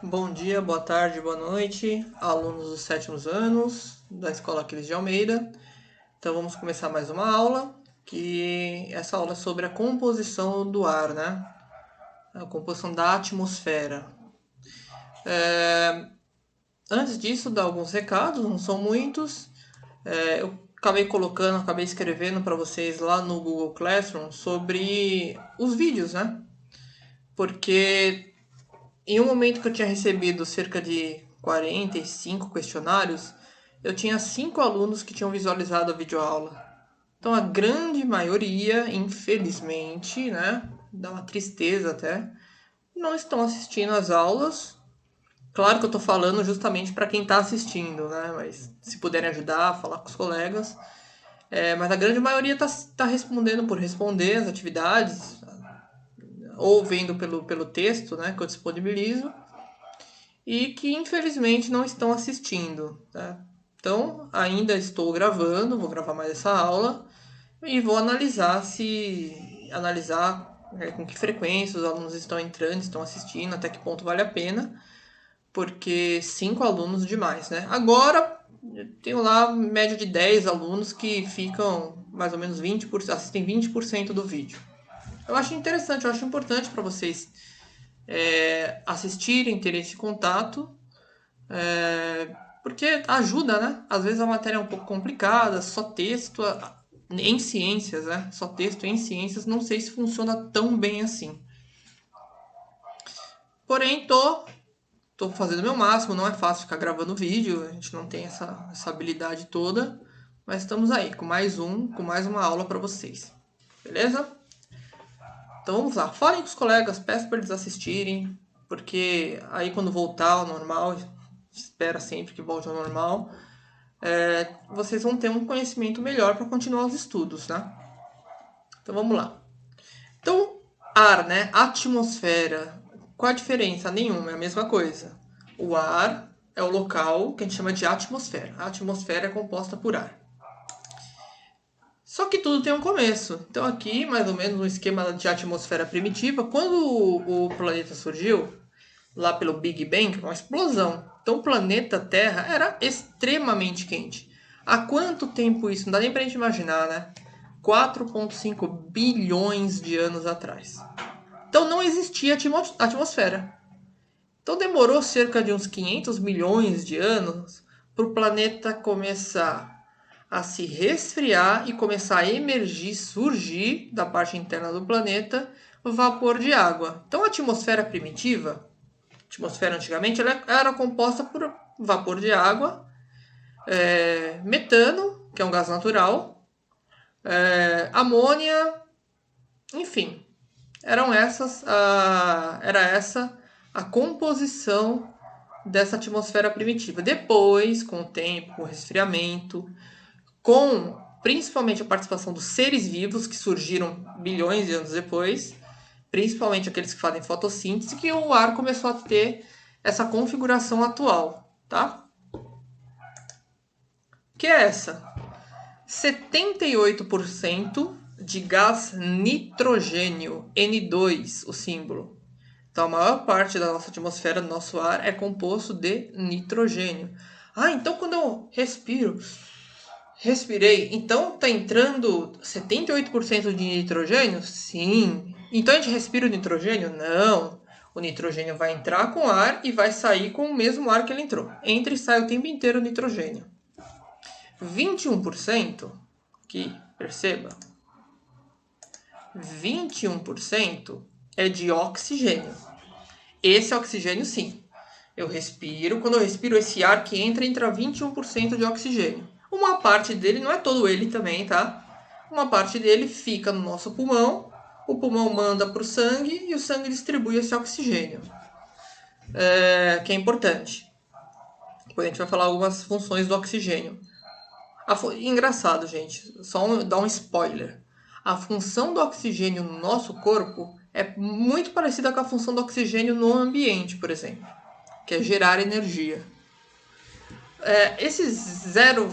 Bom dia, boa tarde, boa noite, alunos dos sétimos anos da Escola Aquiles de Almeida. Então vamos começar mais uma aula, que essa aula é sobre a composição do ar, né? A composição da atmosfera. Antes disso, dar alguns recados, não são muitos. Eu acabei escrevendo para vocês lá no Google Classroom sobre os vídeos, né? Porque em um momento que eu tinha recebido cerca de 45 questionários, eu tinha 5 alunos que tinham visualizado a videoaula. Então a grande maioria, infelizmente, né, dá uma tristeza até, não estão assistindo às aulas. Claro que eu estou falando justamente para quem está assistindo, né, mas se puderem ajudar, falar com os colegas. Mas a grande maioria está respondendo por responder as atividades, ou vendo pelo texto, né, que eu disponibilizo, e que infelizmente não estão assistindo. Tá? Então, ainda estou gravando, vou gravar mais essa aula e vou analisar com que frequência os alunos estão entrando, estão assistindo, até que ponto vale a pena, porque 5 alunos demais, né? Agora, eu tenho lá média de 10 alunos que ficam mais ou menos 20%, assistem 20% do vídeo. Eu acho interessante, eu acho importante para vocês assistirem, terem esse contato, porque ajuda, né? Às vezes a matéria é um pouco complicada, só texto em ciências, né? Só texto em ciências, não sei se funciona tão bem assim. Porém, tô fazendo o meu máximo, não é fácil ficar gravando vídeo, a gente não tem essa habilidade toda, mas estamos aí com mais uma aula para vocês. Beleza? Então vamos lá, falem com os colegas, peço para eles assistirem, porque aí quando voltar ao normal, espera sempre que volte ao normal, vocês vão ter um conhecimento melhor para continuar os estudos, né? Então vamos lá. Então, ar, né? Atmosfera. Qual a diferença? Nenhuma, é a mesma coisa. O ar é o local que a gente chama de atmosfera. A atmosfera é composta por ar. Só que tudo tem um começo. Então aqui, mais ou menos, um esquema de atmosfera primitiva. Quando o planeta surgiu, lá pelo Big Bang, uma explosão. Então o planeta Terra era extremamente quente. Há quanto tempo isso? Não dá nem pra gente imaginar, né? 4,5 bilhões de anos atrás. Então não existia atmosfera. Então demorou cerca de uns 500 milhões de anos para o planeta começar a se resfriar e começar a emergir, surgir da parte interna do planeta vapor de água. Então a atmosfera primitiva, a atmosfera antigamente, ela era composta por vapor de água, metano, que é um gás natural, amônia, enfim, era essa a composição dessa atmosfera primitiva. Depois, com o tempo, com o resfriamento, com principalmente a participação dos seres vivos que surgiram bilhões de anos depois, principalmente aqueles que fazem fotossíntese, que o ar começou a ter essa configuração atual, tá? Que é essa? 78% de gás nitrogênio, N2, o símbolo. Então, a maior parte da nossa atmosfera, do nosso ar, é composto de nitrogênio. Ah, então quando eu respirei, então tá entrando 78% de nitrogênio? Sim. Então a gente respira o nitrogênio? Não. O nitrogênio vai entrar com ar e vai sair com o mesmo ar que ele entrou. Entra e sai o tempo inteiro o nitrogênio. 21%, que perceba, 21% é de oxigênio. Esse oxigênio, sim. Eu respiro. Quando eu respiro, esse ar que entra 21% de oxigênio. Uma parte dele, não é todo ele também, tá? Uma parte dele fica no nosso pulmão. O pulmão manda para o sangue e o sangue distribui esse oxigênio. Que é importante. Depois a gente vai falar algumas funções do oxigênio. Engraçado, gente. Só dar um spoiler. A função do oxigênio no nosso corpo é muito parecida com a função do oxigênio no ambiente, por exemplo, que é gerar energia. Esses 0,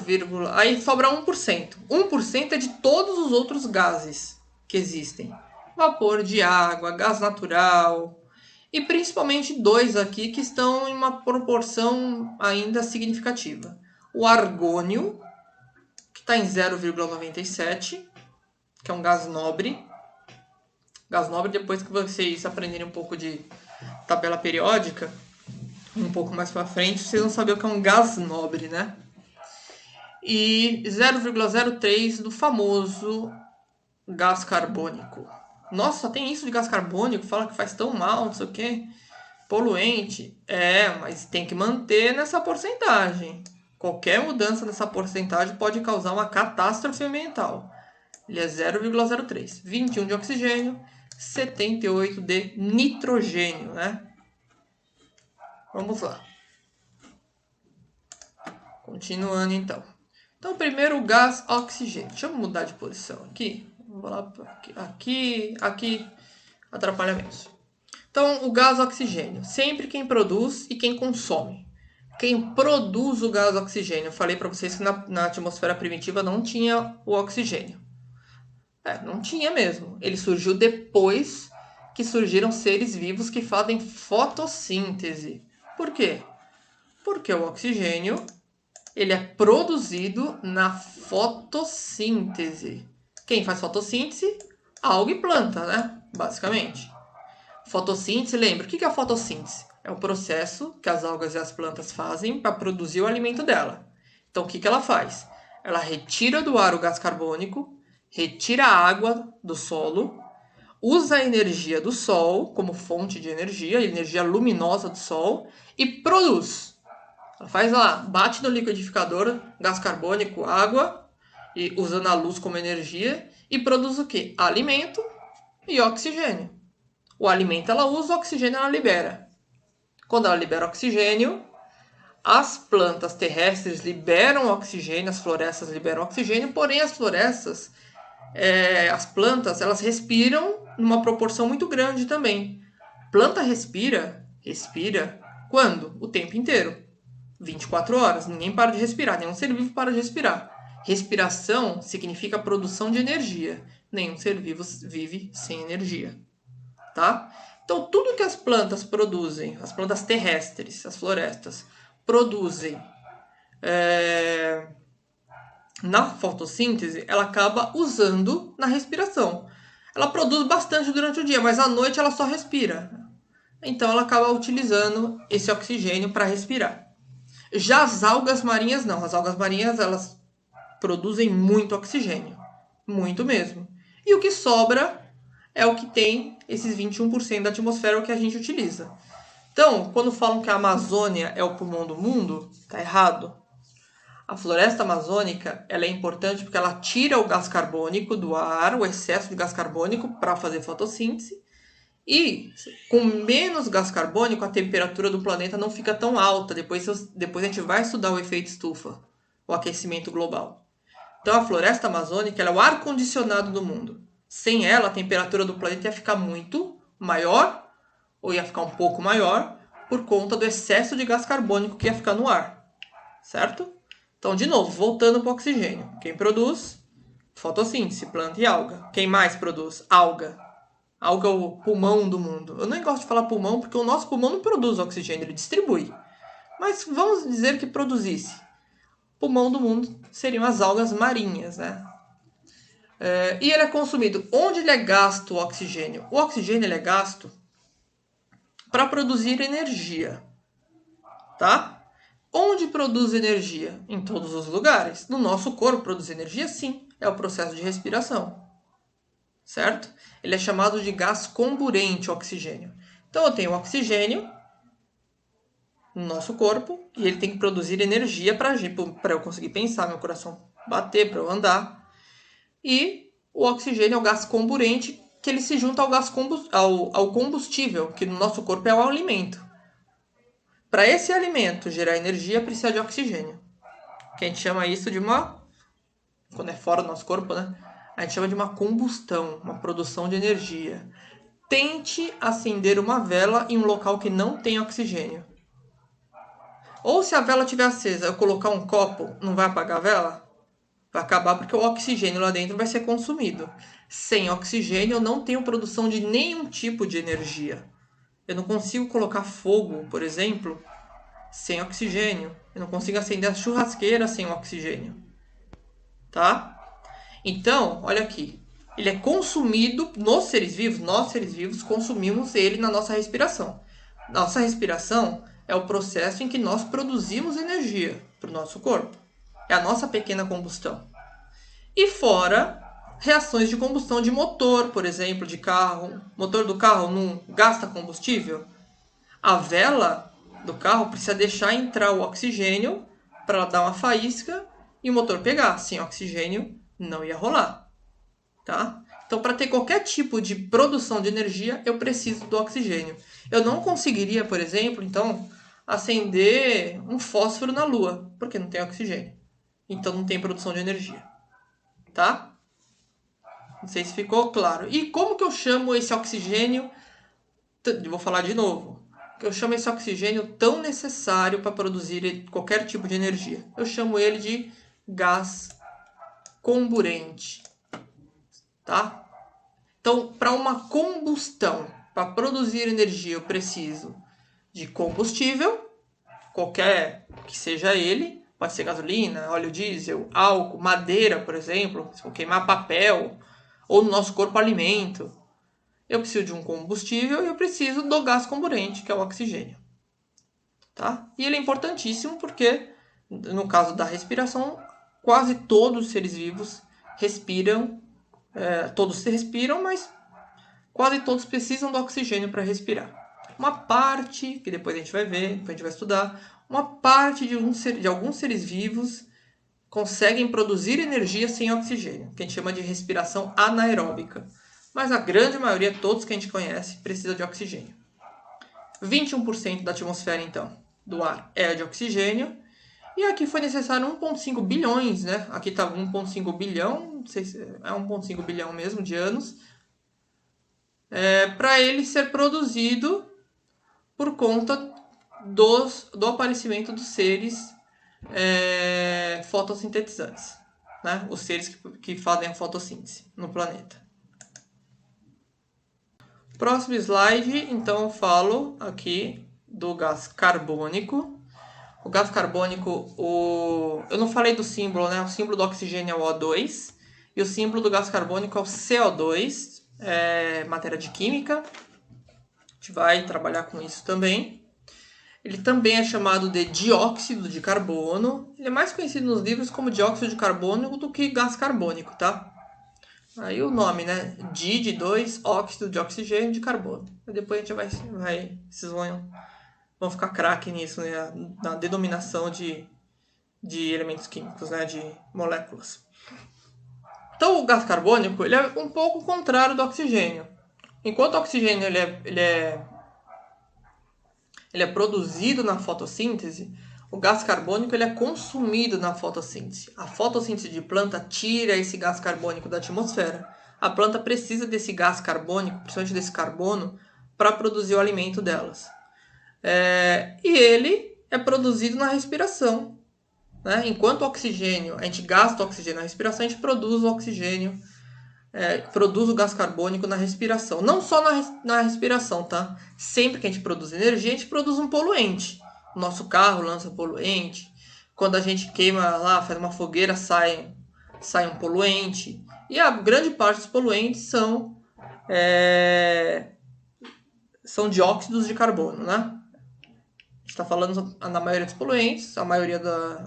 aí sobra 1%. 1% é de todos os outros gases que existem. Vapor de água, gás natural, E principalmente dois aqui que estão em uma proporção ainda significativa. O argônio, que está em 0,97, que é um gás nobre. Gás nobre, depois que vocês aprenderem um pouco de tabela periódica, um pouco mais para frente, vocês vão saber o que é um gás nobre, né? E 0,03 do famoso gás carbônico. Nossa, só tem isso de gás carbônico, fala que faz tão mal, não sei o que, poluente. Mas tem que manter nessa porcentagem. Qualquer mudança nessa porcentagem pode causar uma catástrofe ambiental. Ele é 0,03. 21 de oxigênio, 78 de nitrogênio, né? Vamos lá. Continuando então. Então, primeiro o gás oxigênio. Deixa eu mudar de posição aqui. Vou lá aqui, atrapalha menos. Então, o gás oxigênio. Sempre quem produz e quem consome. Quem produz o gás oxigênio. Eu falei para vocês que na atmosfera primitiva não tinha o oxigênio. Não tinha mesmo. Ele surgiu depois que surgiram seres vivos que fazem fotossíntese. Por quê? Porque o oxigênio ele é produzido na fotossíntese. Quem faz fotossíntese? Alga e planta, né? Basicamente. Fotossíntese, lembra? O que é a fotossíntese? É o processo que as algas e as plantas fazem para produzir o alimento dela. Então, o que ela faz? Ela retira do ar o gás carbônico, retira a água do solo, usa a energia do sol como fonte de energia, a energia luminosa do sol, e produz. Ela faz lá, bate no liquidificador, gás carbônico, água, e usando a luz como energia, e produz o quê? Alimento e oxigênio. O alimento ela usa, o oxigênio ela libera. Quando ela libera oxigênio, as plantas terrestres liberam oxigênio, as florestas liberam oxigênio, porém as florestas, as plantas, elas respiram numa proporção muito grande também. Planta respira quando? O tempo inteiro. 24 horas. Ninguém para de respirar, nenhum ser vivo para de respirar. Respiração significa produção de energia. Nenhum ser vivo vive sem energia. Tá? Então, tudo que as plantas produzem, as plantas terrestres, as florestas, produzem na fotossíntese, ela acaba usando na respiração. Ela produz bastante durante o dia, mas à noite ela só respira. Então, ela acaba utilizando esse oxigênio para respirar. Já as algas marinhas não. As algas marinhas, elas produzem muito oxigênio. Muito mesmo. E o que sobra é o que tem esses 21% da atmosfera, o que a gente utiliza. Então, quando falam que a Amazônia é o pulmão do mundo, tá errado. A floresta amazônica, ela é importante porque ela tira o gás carbônico do ar, o excesso de gás carbônico, para fazer fotossíntese. E com menos gás carbônico, a temperatura do planeta não fica tão alta. Depois a gente vai estudar o efeito estufa, o aquecimento global. Então a floresta amazônica ela é o ar-condicionado do mundo. Sem ela, a temperatura do planeta ia ficar muito maior, ou ia ficar um pouco maior, por conta do excesso de gás carbônico que ia ficar no ar. Certo? Então, de novo, voltando para o oxigênio. Quem produz? Fotossíntese, planta e alga. Quem mais produz? Alga. Alga é o pulmão do mundo. Eu nem gosto de falar pulmão porque o nosso pulmão não produz oxigênio, ele distribui. Mas vamos dizer que produzisse. O pulmão do mundo seriam as algas marinhas, né? E ele é consumido. Onde ele é gasto o oxigênio? O oxigênio ele é gasto para produzir energia. Tá? Onde produz energia? Em todos os lugares. No nosso corpo produz energia? Sim. É o processo de respiração. Certo? Ele é chamado de gás comburente, o oxigênio. Então, eu tenho oxigênio no nosso corpo e ele tem que produzir energia para eu conseguir pensar, meu coração bater, para eu andar. E o oxigênio é o gás comburente, que ele se junta ao combustível, que no nosso corpo é o alimento. Para esse alimento gerar energia, precisa de oxigênio. Que a gente chama isso de quando é fora do nosso corpo, né? A gente chama de uma combustão, uma produção de energia. Tente acender uma vela em um local que não tem oxigênio. Ou se a vela estiver acesa, eu colocar um copo, não vai apagar a vela? Vai acabar porque o oxigênio lá dentro vai ser consumido. Sem oxigênio, eu não tenho produção de nenhum tipo de energia. Eu não consigo colocar fogo, por exemplo, sem oxigênio. Eu não consigo acender a churrasqueira sem oxigênio. Tá? Então, olha aqui. Ele é consumido nos seres vivos. Nós, seres vivos, consumimos ele na nossa respiração. Nossa respiração é o processo em que nós produzimos energia para o nosso corpo. É a nossa pequena combustão. E fora reações de combustão de motor, por exemplo, de carro. O motor do carro não gasta combustível. A vela do carro precisa deixar entrar o oxigênio para dar uma faísca e o motor pegar. Sem oxigênio não ia rolar. Tá? Então, para ter qualquer tipo de produção de energia, eu preciso do oxigênio. Eu não conseguiria, por exemplo, então, acender um fósforo na Lua, porque não tem oxigênio. Então, não tem produção de energia. Tá? Não sei se ficou claro. E como que eu chamo esse oxigênio? Vou falar de novo. Eu chamo esse oxigênio tão necessário para produzir qualquer tipo de energia. Eu chamo ele de gás comburente. Tá? Então, para uma combustão, para produzir energia, eu preciso de combustível, qualquer que seja ele. Pode ser gasolina, óleo diesel, álcool, madeira, por exemplo, se for queimar papel, ou no nosso corpo alimento. Eu preciso de um combustível e eu preciso do gás comburente, que é o oxigênio. Tá? E ele é importantíssimo porque, no caso da respiração, quase todos os seres vivos respiram. Todos se respiram, mas quase todos precisam do oxigênio para respirar. Uma parte, que depois a gente vai ver, depois a gente vai estudar, uma parte de alguns seres vivos conseguem produzir energia sem oxigênio, que a gente chama de respiração anaeróbica. Mas a grande maioria, todos que a gente conhece, precisa de oxigênio. 21% da atmosfera, então, do ar é de oxigênio. E aqui foi necessário 1,5 bilhões, né? Aqui está 1,5 bilhão, não sei se é 1,5 bilhão mesmo de anos, para ele ser produzido por conta do aparecimento dos seres fotossintetizantes, né? Os seres que fazem a fotossíntese no planeta. Próximo slide, então eu falo aqui do gás carbônico. O gás carbônico, eu não falei do símbolo, né? O símbolo do oxigênio é o O2 e o símbolo do gás carbônico é o CO2, matéria de química. A gente vai trabalhar com isso também. Ele também é chamado de dióxido de carbono. Ele é mais conhecido nos livros como dióxido de carbono do que gás carbônico, tá? Aí o nome, né? Di de 2, óxido de oxigênio de carbono. E depois a gente vocês vão ficar craque nisso, né? Na denominação de elementos químicos, né? De moléculas. Então o gás carbônico ele é um pouco contrário do oxigênio. Enquanto o oxigênio ele é produzido na fotossíntese, o gás carbônico ele é consumido na fotossíntese. A fotossíntese de planta tira esse gás carbônico da atmosfera. A planta precisa desse gás carbônico, principalmente desse carbono, para produzir o alimento delas. E ele é produzido na respiração. Né? Enquanto o oxigênio, a gente gasta o oxigênio na respiração, a gente produz o oxigênio, produz o gás carbônico na respiração. Não só na respiração, tá? Sempre que a gente produz energia, a gente produz um poluente. O nosso carro lança poluente. Quando a gente queima lá, faz uma fogueira, sai um poluente. E a grande parte dos poluentes são dióxidos de carbono, né? A gente está falando na maioria dos poluentes, a maioria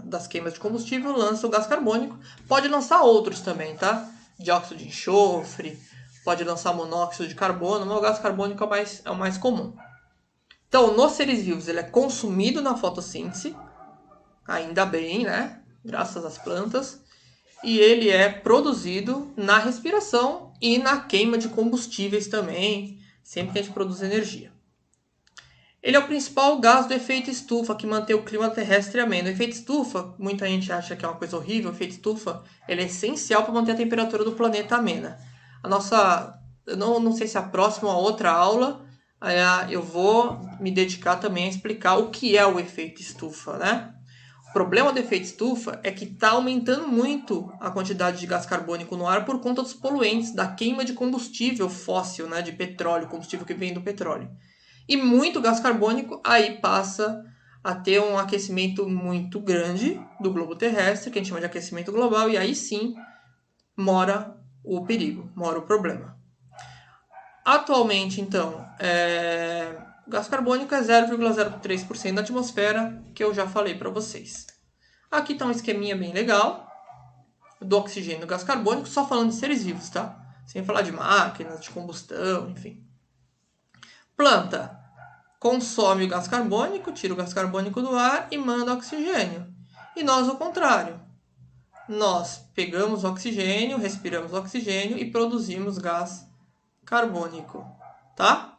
das queimas de combustível lança o gás carbônico. Pode lançar outros também, tá? Dióxido de enxofre, pode lançar monóxido de carbono, mas o gás carbônico é o mais comum. Então, nos seres vivos, ele é consumido na fotossíntese, ainda bem, né? Graças às plantas. E ele é produzido na respiração e na queima de combustíveis também, sempre que a gente produz energia. Ele é o principal gás do efeito estufa, que mantém o clima terrestre ameno. O efeito estufa, muita gente acha que é uma coisa horrível. O efeito estufa ele é essencial para manter a temperatura do planeta amena. Eu não sei se a próxima ou outra aula eu vou me dedicar também a explicar o que é o efeito estufa, né? O problema do efeito estufa é que está aumentando muito a quantidade de gás carbônico no ar por conta dos poluentes, da queima de combustível fóssil, né, de petróleo, combustível que vem do petróleo. e muito gás carbônico, aí passa a ter um aquecimento muito grande do globo terrestre, que a gente chama de aquecimento global, e aí sim mora o perigo, mora o problema. Atualmente, então, o gás carbônico é 0,03% da atmosfera, que eu já falei para vocês. Aqui está um esqueminha bem legal do oxigênio e do gás carbônico, só falando de seres vivos, tá? Sem falar de máquinas, de combustão, enfim. Planta consome o gás carbônico, tira o gás carbônico do ar e manda oxigênio. E nós, ao contrário. Nós pegamos oxigênio, respiramos oxigênio e produzimos gás carbônico, tá?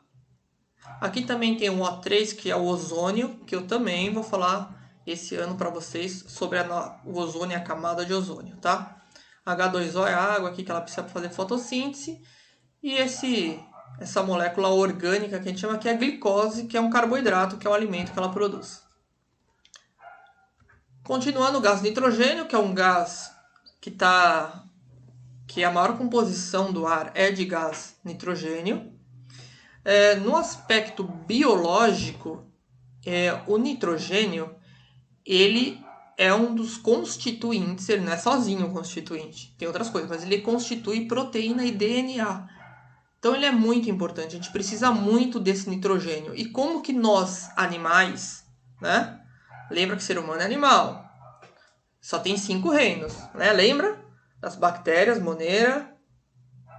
Aqui também tem um O3, que é o ozônio, que eu também vou falar esse ano para vocês sobre o ozônio e a camada de ozônio, tá? H2O é a água aqui que ela precisa fazer fotossíntese. E essa molécula orgânica que a gente chama aqui é a glicose, que é um carboidrato, que é o alimento que ela produz. Continuando, o gás nitrogênio, que é um gás que a maior composição do ar é de gás nitrogênio. No aspecto biológico, o nitrogênio ele é um dos constituintes, ele não é sozinho um constituinte, tem outras coisas, mas ele constitui proteína e DNA. Então ele é muito importante, a gente precisa muito desse nitrogênio. E como que nós, animais, né? Lembra que ser humano é animal. Só tem 5 reinos, né? Lembra? Das bactérias, moneira,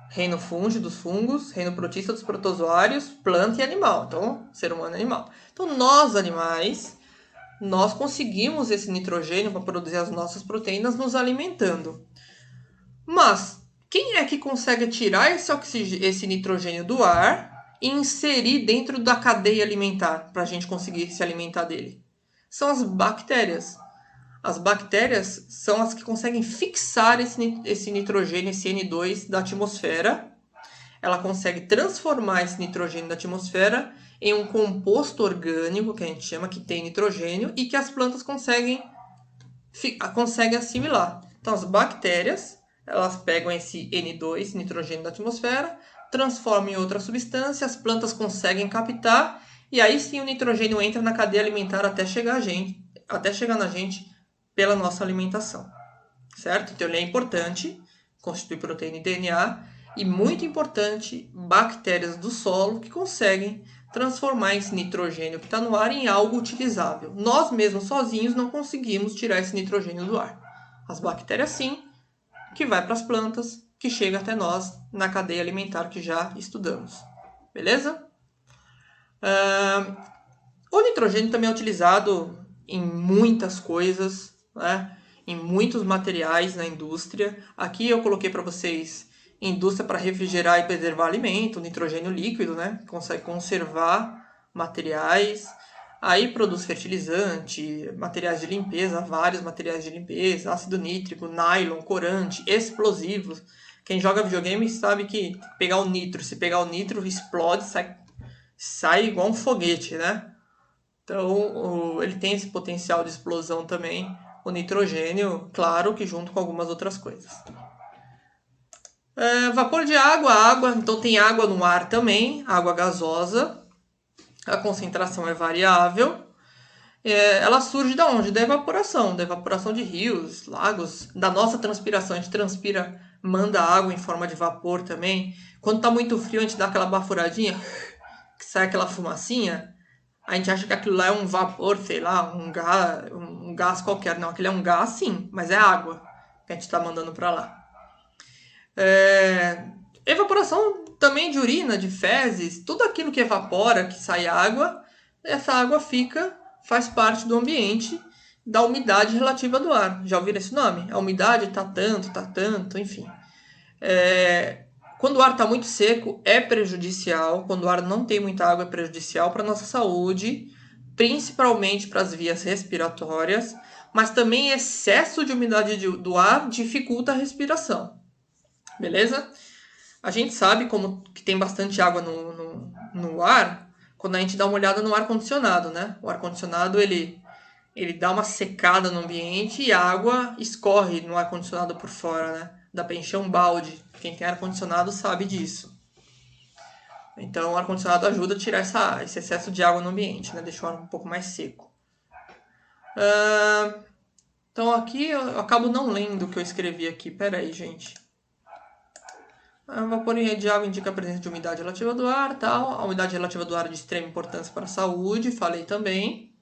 reino fúngeo dos fungos, reino protista dos protozoários, planta e animal. Então, ser humano é animal. Então nós, animais, nós conseguimos esse nitrogênio para produzir as nossas proteínas nos alimentando. Mas quem é que consegue tirar esse nitrogênio do ar e inserir dentro da cadeia alimentar para a gente conseguir se alimentar dele? São as bactérias. As bactérias são as que conseguem fixar esse nitrogênio, esse N2 da atmosfera. Ela consegue transformar esse nitrogênio da atmosfera em um composto orgânico, que a gente chama, que tem nitrogênio, e que as plantas conseguem assimilar. Então, as bactérias, elas pegam esse N2, nitrogênio da atmosfera, transformam em outra substância, as plantas conseguem captar, e aí sim o nitrogênio entra na cadeia alimentar até chegar na gente pela nossa alimentação, certo? Então ele é importante, constitui proteína e DNA, e muito importante, bactérias do solo que conseguem transformar esse nitrogênio que está no ar em algo utilizável. Nós mesmos sozinhos não conseguimos tirar esse nitrogênio do ar. As bactérias sim, que vai para as plantas, que chega até nós na cadeia alimentar que já estudamos. Beleza? O nitrogênio também é utilizado em muitas coisas, né? Em muitos materiais na indústria. Aqui eu coloquei para vocês indústria para refrigerar e preservar alimento, nitrogênio líquido, né? Consegue conservar materiais. Aí produz fertilizante, materiais de limpeza, vários materiais de limpeza, ácido nítrico, nylon, corante, explosivos. Quem joga videogame sabe que pegar o nitro, se pegar o nitro, explode, sai igual um foguete, né? Então, ele tem esse potencial de explosão também, o nitrogênio, claro que junto com algumas outras coisas. Vapor de água, então tem água no ar também, água gasosa. A concentração é variável. Ela surge de onde? Da evaporação de rios, lagos, da nossa transpiração. A gente transpira, manda água em forma de vapor também. Quando está muito frio, a gente dá aquela baforadinha, que sai aquela fumacinha. A gente acha que aquilo lá é um vapor, sei lá, um gás qualquer. Não, aquilo é um gás sim, mas é água que a gente está mandando para lá. Evaporação também de urina, de fezes, tudo aquilo que evapora, que sai água, essa água faz parte do ambiente, da umidade relativa do ar. Já ouviram esse nome? A umidade está tanto, enfim. Quando o ar está muito seco, é prejudicial. Quando o ar não tem muita água, é prejudicial para a nossa saúde, principalmente para as vias respiratórias, mas também excesso de umidade do ar dificulta a respiração. Beleza? A gente sabe como que tem bastante água no ar quando a gente dá uma olhada no ar-condicionado, né? O ar-condicionado, ele dá uma secada no ambiente e a água escorre no ar-condicionado por fora, né? Dá para encher um balde. Quem tem ar-condicionado sabe disso. Então o ar-condicionado ajuda a tirar esse excesso de água no ambiente, né? Deixa o ar um pouco mais seco. Então aqui eu acabo não lendo o que eu escrevi aqui. Pera aí, gente. Vapor em rede de água indica a presença de umidade relativa do ar, tal. A umidade relativa do ar é de extrema importância para a saúde, falei também.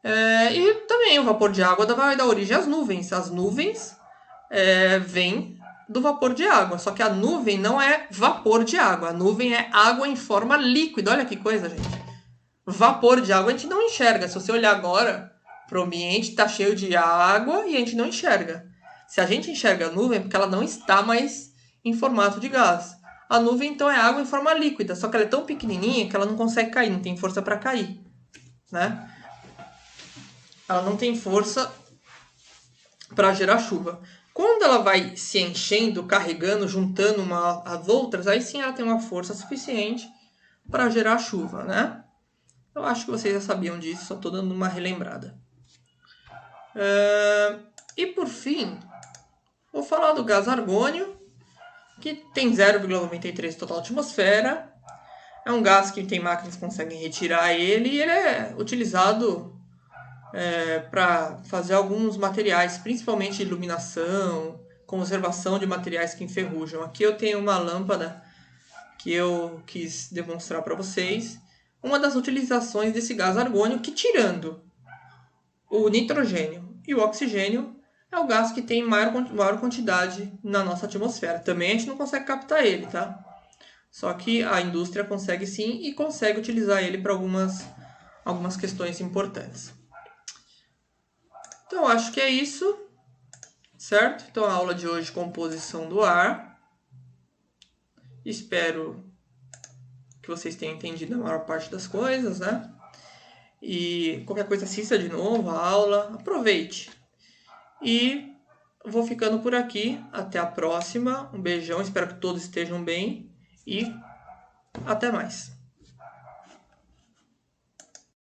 E também o vapor de água vai dar origem às nuvens. As nuvens vêm do vapor de água, só que a nuvem não é vapor de água. A nuvem é água em forma líquida. Olha que coisa, gente. Vapor de água a gente não enxerga. Se você olhar agora para o ambiente, está cheio de água e a gente não enxerga. Se a gente enxerga a nuvem, é porque ela não está mais em formato de gás. A nuvem, então, é água em forma líquida, só que ela é tão pequenininha que ela não consegue cair, não tem força para cair, né? Ela não tem força para gerar chuva. Quando ela vai se enchendo, carregando, juntando as outras, aí sim ela tem uma força suficiente para gerar chuva, né? Eu acho que vocês já sabiam disso, só estou dando uma relembrada. E por fim, vou falar do gás argônio, que tem 0,93 total atmosfera. É um gás que tem máquinas que conseguem retirar ele e ele é utilizado para fazer alguns materiais, principalmente iluminação, conservação de materiais que enferrujam. Aqui eu tenho uma lâmpada que eu quis demonstrar para vocês. Uma das utilizações desse gás argônio, que tirando o nitrogênio e o oxigênio, é o gás que tem maior quantidade na nossa atmosfera. Também a gente não consegue captar ele, tá? Só que a indústria consegue sim e consegue utilizar ele para algumas questões importantes. Então, acho que é isso, certo? Então, a aula de hoje, composição do ar. Espero que vocês tenham entendido a maior parte das coisas, né? E qualquer coisa, assista de novo a aula, aproveite. E vou ficando por aqui. Até a próxima. Um beijão, espero que todos estejam bem e até mais.